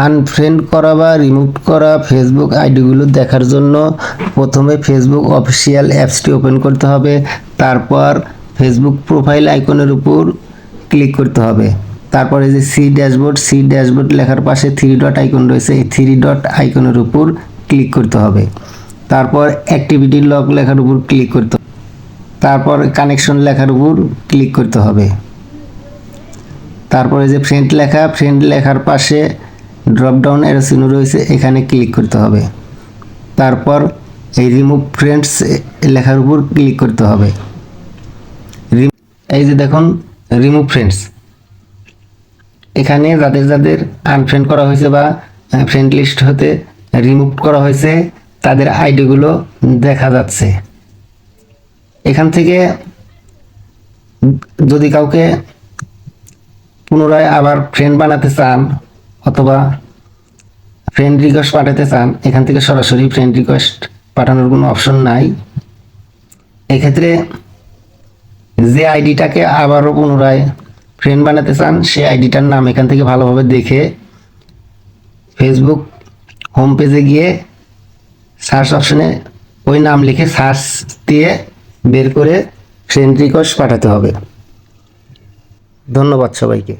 Unfriend করা বা remove করা ফেসবুক আইডিগুলো দেখার জন্য প্রথমে ফেসবুক অফিসিয়াল অ্যাপসটি ওপেন করতে হবে। তারপর ফেসবুক প্রোফাইল আইকনের উপর ক্লিক করতে হবে। তারপরে যে সি ড্যাশবোর্ড লেখার পাশে থ্রি ডট আইকন রয়েছে, এই থ্রি ডট আইকনের উপর ক্লিক করতে হবে। তারপর অ্যাক্টিভিটি লগ লেখার উপর ক্লিক করতে হবে। তারপর কানেকশন লেখার উপর ক্লিক করতে হবে। তারপরে যে ফ্রেন্ড লেখার পাশে ড্রপ ডাউন অ্যারো চিহ্ন রয়েছে, এখানে ক্লিক করতে হবে। তারপর এই রিমুভ ফ্রেন্ডস লেখার উপর ক্লিক করতে হবে। এই যে দেখুন রিমুভ ফ্রেন্ডস, এখানে যাদের আনফ্রেন্ড করা হয়েছে বা ফ্রেন্ড লিস্ট হতে রিমুভ করা হয়েছে তাদের আইডিগুলো দেখা যাচ্ছে। এখান থেকে যদি কাউকে পুনরায় আবার ফ্রেন্ড বানাতে চান অথবা ফ্রেন্ড রিকোয়েস্ট পাঠাতে চান, এখান থেকে সরাসরি ফ্রেন্ড রিকোয়েস্ট পাঠানোর কোনো অপশন নাই। এক্ষেত্রে যে আইডিটাকে আবারও পুনরায় ফ্রেন্ড বানাতে চান সেই আইডিটার নাম এখান থেকে ভালোভাবে দেখে ফেসবুক হোম পেজে গিয়ে সার্চ অপশনে ওই নাম লিখে সার্চ দিয়ে বের করে ফ্রেন্ড রিকোয়েস্ট পাঠাতে হবে। ধন্যবাদ সবাইকে।